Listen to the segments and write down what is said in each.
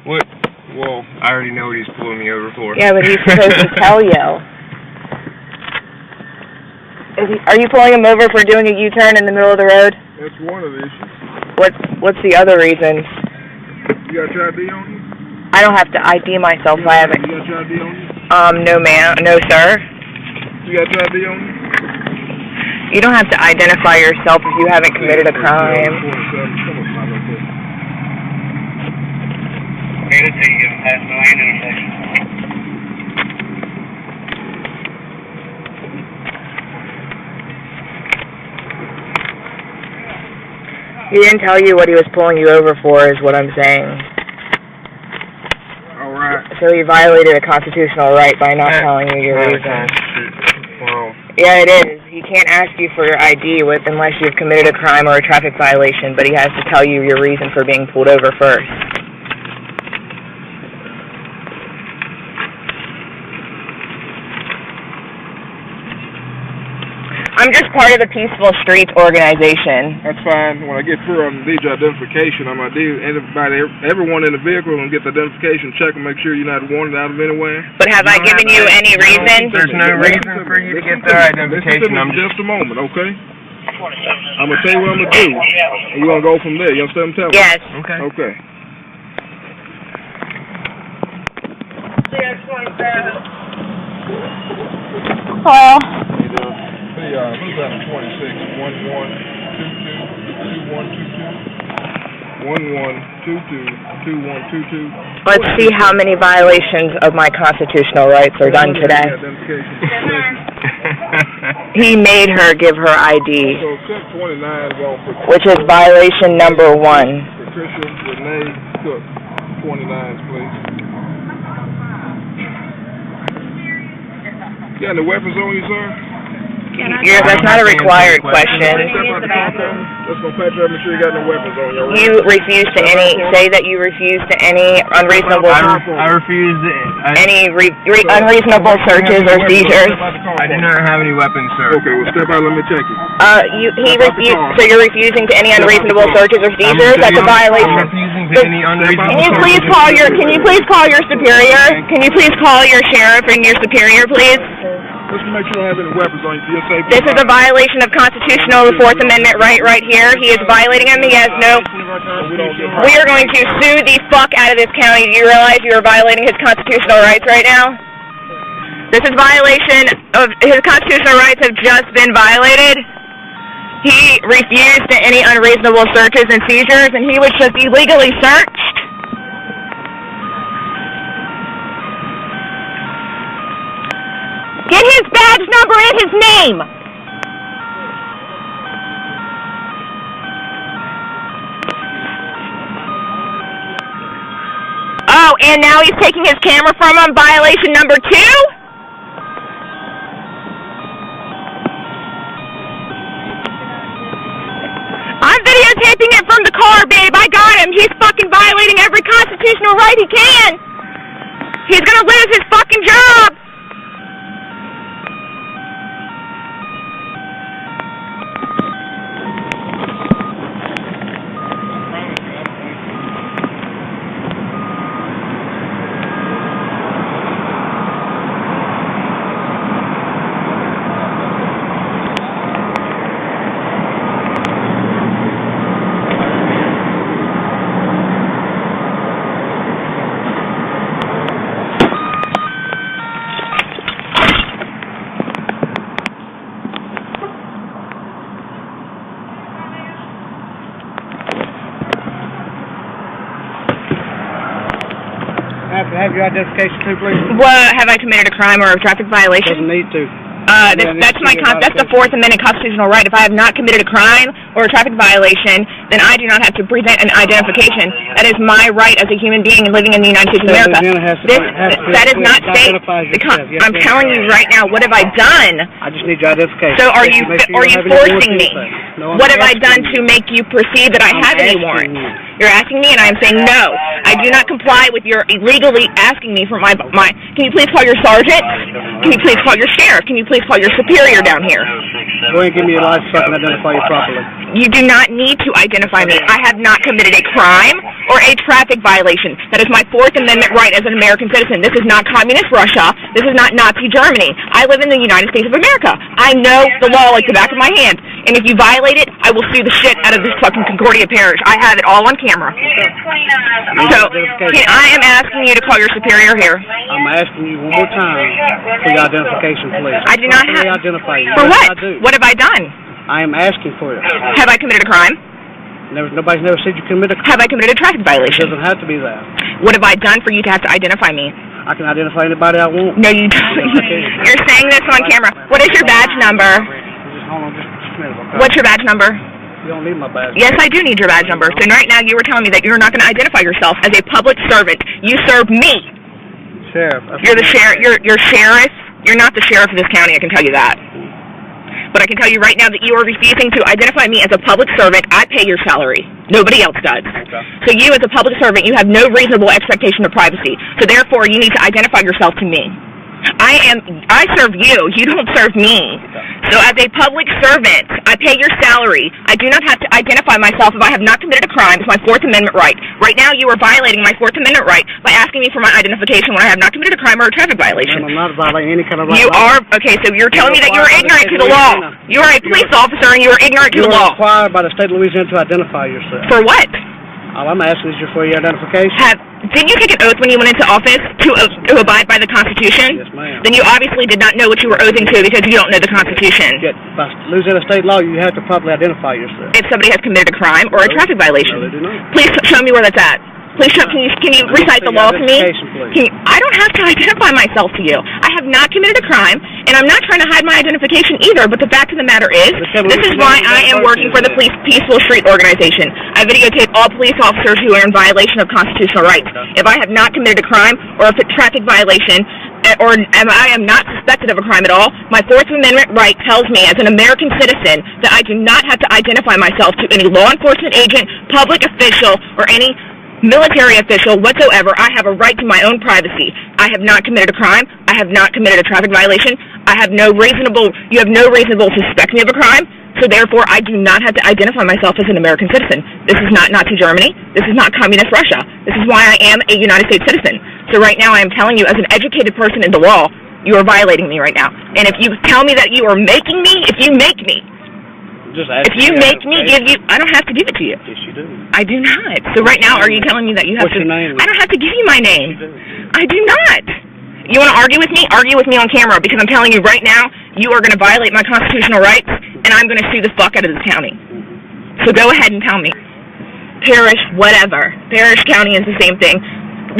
What? Well, I already know what he's pulling me over for. Yeah, but he's supposed to tell you. Are you pulling him over for doing a U-turn in the middle of the road? That's one of the issues. What's the other reasons? You got your ID on you? I don't have to ID myself. I haven't. You got your ID on you? No, ma'am. No, sir. You got your ID on you? You don't have to identify yourself if you haven't committed a crime. He didn't tell you what he was pulling you over for, is what I'm saying. All right. So he violated a constitutional right by not telling you your reason. Well, yeah, it is. He can't ask you for your ID unless you've committed a crime or a traffic violation, but he has to tell you your reason for being pulled over first. I'm just part of the Peaceful Streets organization. That's fine. When I get through, I need your identification. I'm everyone in the vehicle and get the identification check and make sure you're not wanted out of anywhere. But have I given you any reason? There's no reason for you to get their identification. I'm just a moment, okay? I'm gonna tell you what I'm gonna do, and we're gonna go from there. You understand what I'm telling you? Yes. Okay. Okay. Hello. Hey, who's that on 26? 1122 2122. Let's see how many violations of my constitutional rights are done today. He made her give her ID, which is violation number 1. Patricia Renee Cook, 29s, please. You got any weapons on you, sir? Yeah, that's not a required question. Let's go pat you up and make sure you got no weapons on you. You refuse to say that you refuse to any unreasonable... I refuse any unreasonable searches or seizures. I do not have any weapons, sir. Okay, well step out, let me check you. So you're refusing to any unreasonable searches or seizures? That's a violation. I'm refusing to any unreasonable Can you please call your superior? Can you please call your sheriff and your superior, please? Let's make sure you don't have any weapons on you for your safety. This is a violation of constitutional, the 4th Amendment right here. He is violating them. He has no... We are going to sue the fuck out of this county. Do you realize you are violating his constitutional rights right now? This is violation of... His constitutional rights have just been violated. He refused to any unreasonable searches and seizures, and he was just illegally searched. Get his badge number and his name! Oh, and now he's taking his camera from him, violation number 2? I'm videotaping it from the car, babe. I got him. He's fucking violating every constitutional right he can. He's gonna lose his fucking job. Have your identification too, please? What, have I committed a crime or a traffic violation? Doesn't need to. That's the 4th Amendment constitutional right. If I have not committed a crime or a traffic violation, then I do not have to present an identification. That is my right as a human being living in the United States of America. That is not state. I'm telling you right now, what have I done? I just need your identification. So are you forcing me? What have I done to make you perceive that I have any warrants? You're asking me, and I am saying no. I do not comply with your illegally asking me for my. Can you please call your sergeant? Can you please call your sheriff? Can you please call your superior down here? Go ahead and give me your license so I can identify you properly. You do not need to identify me. I have not committed a crime or a traffic violation. That is my Fourth Amendment right as an American citizen. This is not communist Russia. This is not Nazi Germany. I live in the United States of America. I know the law like the back of my hand. And if you violate it, I will sue the shit out of this fucking Concordia Parish. I have it all on camera. So, I am asking you to call your superior here. I'm asking you one more time for your identification, please. I do not have... identify you. For yes, what? I do. What have I done? I am asking for it. Have I committed a crime? Nobody's never said you committed a crime. Have I committed a traffic violation? It doesn't have to be that. What have I done for you to have to identify me? I can identify anybody I want. No, you don't. You're saying this on camera. What is your badge number? Hold on just a minute. Okay? What's your badge number? You don't need my badge number. Yes, I do need your badge number. So right now you were telling me that you're not going to identify yourself as a public servant. You serve me. Sheriff. You're the sheriff. You're sheriff. You're not the sheriff of this county, I can tell you that. But I can tell you right now that you are refusing to identify me as a public servant. I pay your salary. Nobody else does. Okay. So you as a public servant, you have no reasonable expectation of privacy. So therefore, you need to identify yourself to me. I serve you. You don't serve me. So as a public servant, I pay your salary. I do not have to identify myself if I have not committed a crime. It's my Fourth Amendment right. Right now, you are violating my Fourth Amendment right by asking me for my identification when I have not committed a crime or a traffic violation. I'm not violating any kind of right. You are, okay, so you're telling me that you are ignorant to the law. You are a police officer and you are ignorant to the law. You are required by the state of Louisiana to identify yourself. For what? All I'm asking is for your identification. Didn't you take an oath when you went into office to abide by the Constitution? Yes, ma'am. Then you obviously did not know what you were oathing to because you don't know the Constitution. Yet, by Louisiana state law, you have to properly identify yourself. If somebody has committed a crime or a traffic violation. No, they do not. Please show me where that's at. Please, can you recite the law to me? I don't have to identify myself to you. I have not committed a crime, and I'm not trying to hide my identification either, but the fact of the matter is, this is why I am working for the Police Peaceful Street Organization. I videotape all police officers who are in violation of constitutional rights. If I have not committed a crime or a traffic violation, or I am not suspected of a crime at all, my Fourth Amendment right tells me as an American citizen that I do not have to identify myself to any law enforcement agent, public official, or any military official whatsoever. I have a right to my own privacy. I have not committed a crime. I have not committed a traffic violation. You have no reasonable to suspect me of a crime, so therefore I do not have to identify myself as an American citizen. This is not Nazi Germany. This is not communist Russia. This is why I am a United States citizen. So right now I am telling you as an educated person in the law, you are violating me right now. And if you tell me that you are making me, if you make me give you, I don't have to give it to you. Yes, you do. I do not. So right now, are you telling me that you have What's your name? I don't have to give you my name. You do. I do not. You want to argue with me? Argue with me on camera, because I'm telling you right now, you are going to violate my constitutional rights, and I'm going to sue the fuck out of this county. So go ahead and tell me. Parish, whatever. Parish, county is the same thing.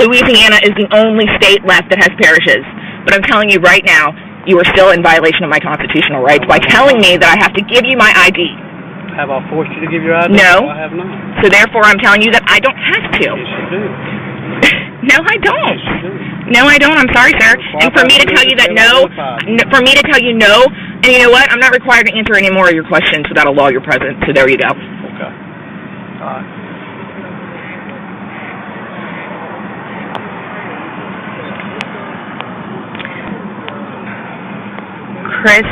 Louisiana is the only state left that has parishes. But I'm telling you right now, you are still in violation of my constitutional rights by telling me that I have to give you my ID. Have I forced you to give your ID? No. I have not. So therefore, I'm telling you that I don't have to. Yes, you do. No, I don't. Yes, you do. No, I don't. I'm sorry, sir. And for me to tell you that no, and you know what? I'm not required to answer any more of your questions without a lawyer present. So there you go. Okay. All right. Chris,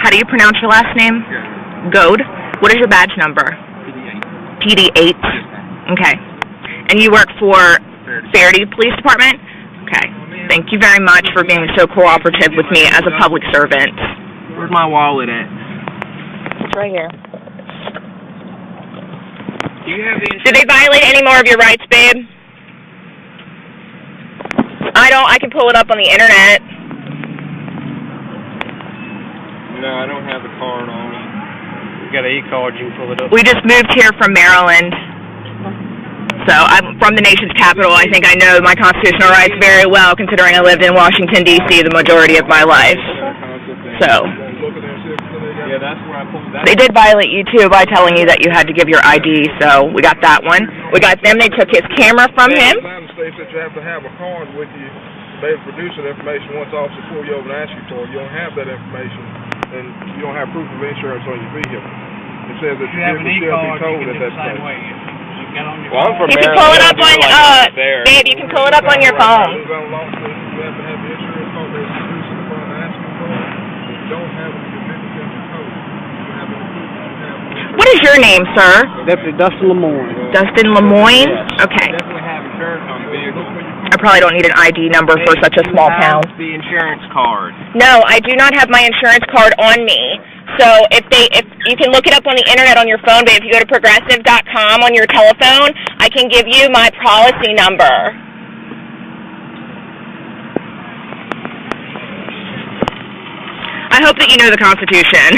how do you pronounce your last name? Goad. What is your badge number? PD8. Okay. And you work for Faraday Police Department? Okay. Thank you very much for being so cooperative with me as a public servant. Where's my wallet at? It's right here. Do you have the Did they violate any more of your rights, babe? I can pull it up on the internet. No, I don't have the card on me. You got an e-card, you can pull it up. We just moved here from Maryland. So I'm from the nation's capital. I think I know my constitutional rights very well, considering I lived in Washington, D.C. the majority of my life. So Yeah, that's where I pulled that. they did violate you, too, by telling you that you had to give your ID. So we got that one. We got them. They took his camera from him. The states that you have to have a card with you to be able to produce that information once the officer pull you over and ask you for it. You don't have that information, and you don't have proof of insurance on your vehicle. It says that If you have an vehicle e-card, still be you towed can at do that the same place. way. You Well, I'm from You can Maryland. pull it We up don't on, do it like there. babe, you can pull it up on your phone. What is your name, sir? Deputy Dustin Lemoyne. Dustin Lemoyne? Okay. Definitely have insurance on the vehicle. I probably don't need an ID number for such a small town. The insurance card. No, I do not have my insurance card on me. So if you can look it up on the internet on your phone, but if you go to progressive.com on your telephone, I can give you my policy number. I hope that you know the Constitution.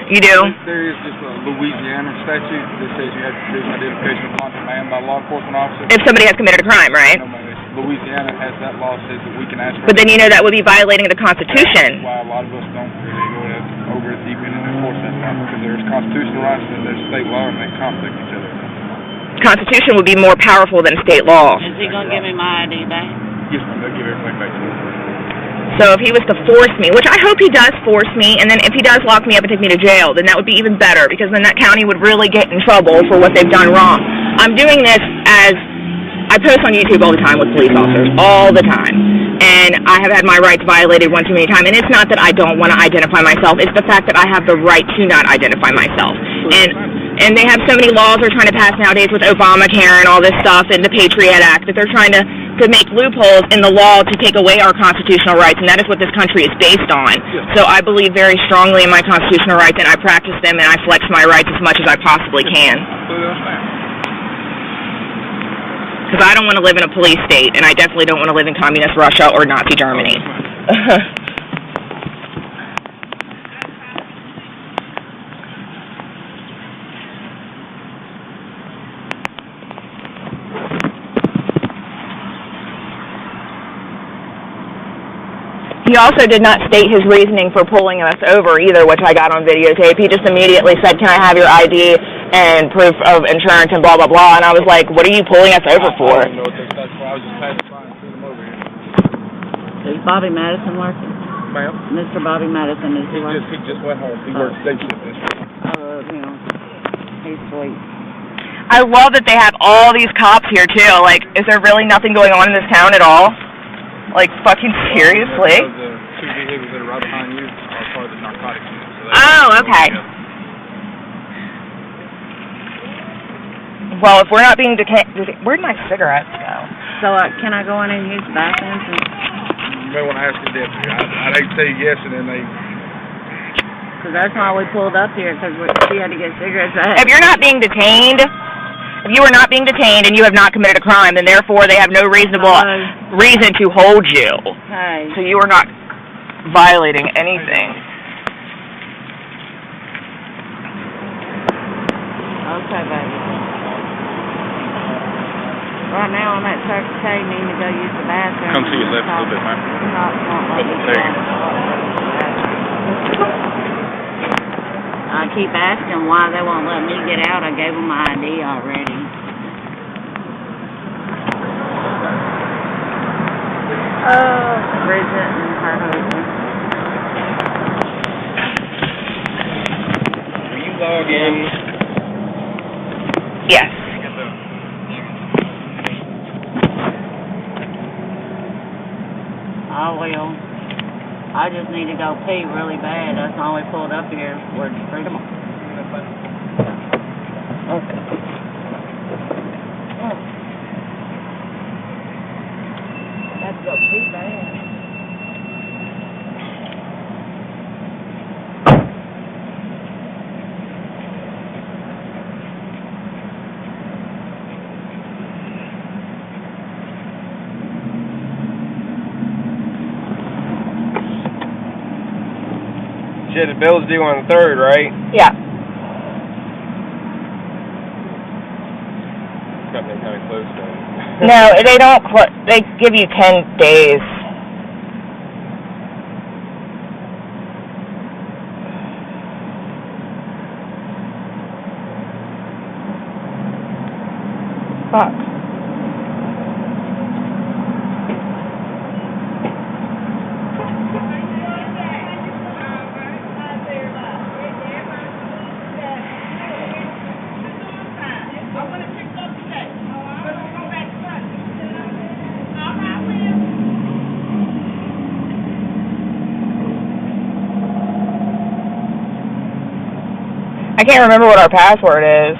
You do? There is just a Louisiana statute that says you have to produce identification upon demand by a law enforcement officer. If somebody has committed a crime, right? No, ma'am. Louisiana has that law says that we can ask for. But then you know that would be violating the Constitution. That's why a lot of us don't really go over it deep in and enforce that law, because there's constitutional rights and there's state law and they conflict each other. Constitution would be more powerful than state law. Is he going to give me my ID back? Yes, ma'am. They'll give everything back to you. So if he was to force me, which I hope he does force me, and then if he does lock me up and take me to jail, then that would be even better, because then that county would really get in trouble for what they've done wrong. I'm doing this as I post on YouTube all the time with police officers, all the time. And I have had my rights violated one too many times. And it's not that I don't want to identify myself. It's the fact that I have the right to not identify myself. And they have so many laws they're trying to pass nowadays with Obamacare and all this stuff and the Patriot Act that they're trying to make loopholes in the law to take away our constitutional rights. And that is what this country is based on. So I believe very strongly in my constitutional rights, and I practice them, and I flex my rights as much as I possibly can. Because I don't want to live in a police state, and I definitely don't want to live in communist Russia or Nazi Germany. He also did not state his reasoning for pulling us over either, which I got on videotape. He just immediately said, "Can I have your ID and proof of insurance and blah, blah, blah." And I was like, "What are you pulling us over for?" I don't know what that's for. I was just passing by and seeing them over here. Is Bobby Madison working? Ma'am? Mr. Bobby Madison, is he working? He just went home. He works day shift this week. He's sweet. I love that they have all these cops here, too. Like, is there really nothing going on in this town at all? Like, fucking seriously? The two vehicles that are right behind you are part of the narcotics unit. Oh, okay. Well, if we're not being detained... Where'd my cigarettes go? So, can I go in and use the bathrooms? You may want to ask the deputy. I'd hate to say yes, and then they... Because that's why we pulled up here, because she had to get cigarettes. If you're not being detained... If you are not being detained and you have not committed a crime, then therefore they have no reasonable reason to hold you. Hey. So you are not violating anything. Okay, baby. Right now I'm at Circle K, needing to go use the bathroom. Come to your left a little bit, ma'am. There you go. I keep asking why they won't let me get out. I gave them my ID already. Oh, Bridget and her husband. Will you log in? Yes. I will. I just need to go pee really bad. That's why we pulled up here. We're freedom. Okay. That's go pee bad. Shit, the bill's due on the 3rd, right? Yeah. Coming kind of close then. No, they don't. They give you 10 days. Fuck. can't remember what our password is.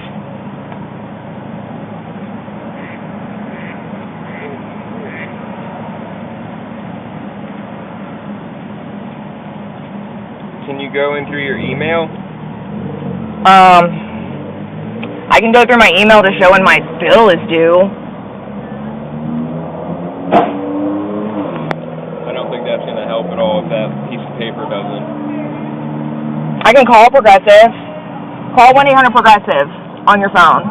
Can you go in through your email? I can go through my email to show when my bill is due. I don't think that's going to help at all if that piece of paper doesn't. I can call Progressive. Call 1-800-PROGRESSIVE on your phone.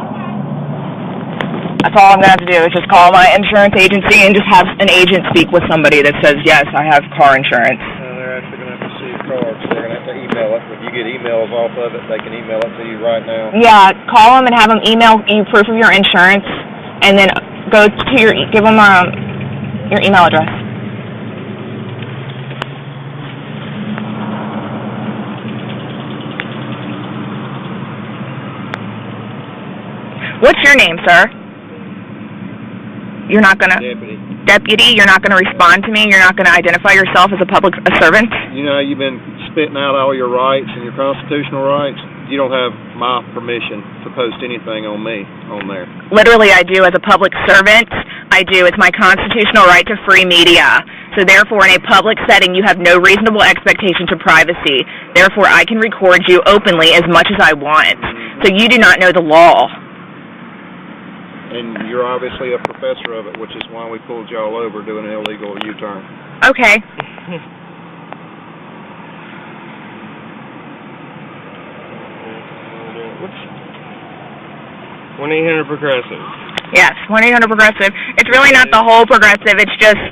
That's all I'm going to have to do is just call my insurance agency and just have an agent speak with somebody that says, yes, I have car insurance. They're actually going to have to see your card, so they're going to have to email it. When you get emails off of it, they can email it to you right now. Yeah, call them and have them email you proof of your insurance, and then go to your, give them your email address. What's your name, sir? You're not going to... Deputy, you're not going to respond to me? You're not going to identify yourself as a public servant? You know, you've been spitting out all your rights and your constitutional rights. You don't have my permission to post anything on me on there. Literally, I do. As a public servant, I do. It's my constitutional right to free media. So therefore, in a public setting, you have no reasonable expectation to privacy. Therefore, I can record you openly as much as I want. So you do not know the law. And you're obviously a professor of it, which is why we pulled y'all over doing an illegal U-turn. Okay. 1-800-PROGRESSIVE. Yes, 1-800-PROGRESSIVE. It's really not the whole Progressive, it's just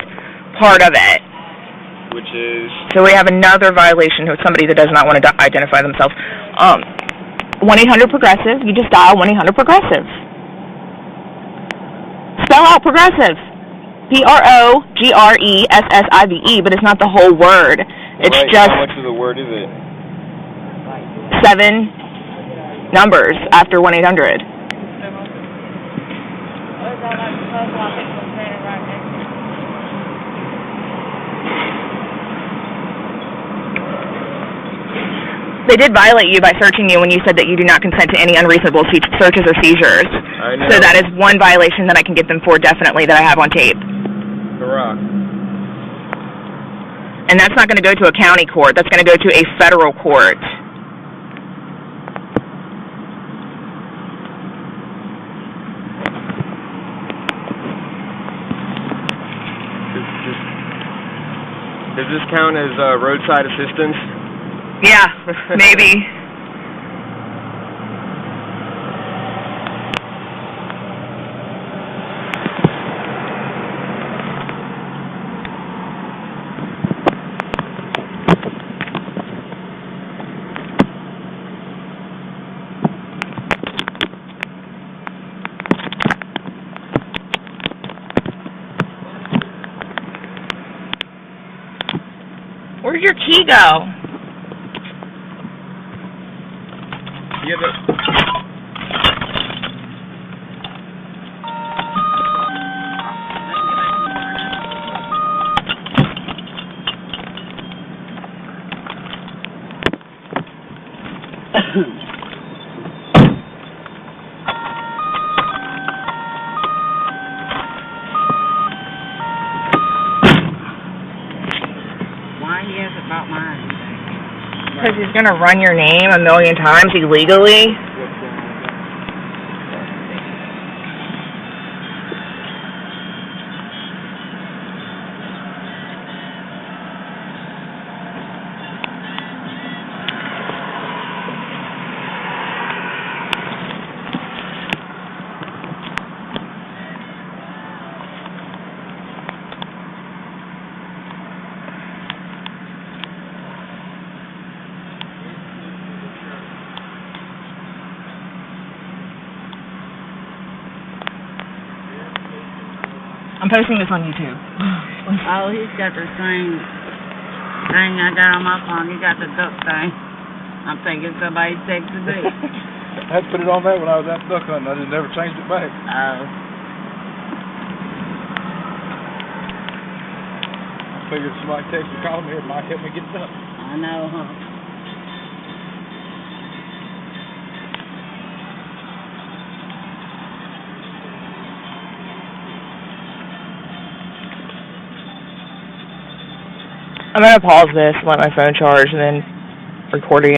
part of it. Which is? So we have another violation with somebody that does not want to identify themselves. 1-800-PROGRESSIVE, you just dial 1-800-PROGRESSIVE. Spell out progressive. PROGRESSIVE, but it's not the whole word. It's right, just... How much of the word is it? 7 numbers after 1-800. They did violate you by searching you when you said that you do not consent to any unreasonable searches or seizures. I know. So that is one violation that I can get them for definitely that I have on tape. Hurrah. And that's not going to go to a county court. That's going to go to a federal court. Does this count as roadside assistance? Yeah, maybe. Where'd your key go? Yeah, Why he has it about mine? Because he's going to run your name 1,000,000 times illegally. I'm posting this on YouTube. Oh, he's got the same thing I got on my phone. He got the duck thing. I'm thinking somebody texted me. I had to put it on there when I was out duck hunting. I just never changed it back. Oh. I figured somebody texted me, called me, it might help me get it up. I know, huh? I'm gonna pause this, let my phone charge, and then record it.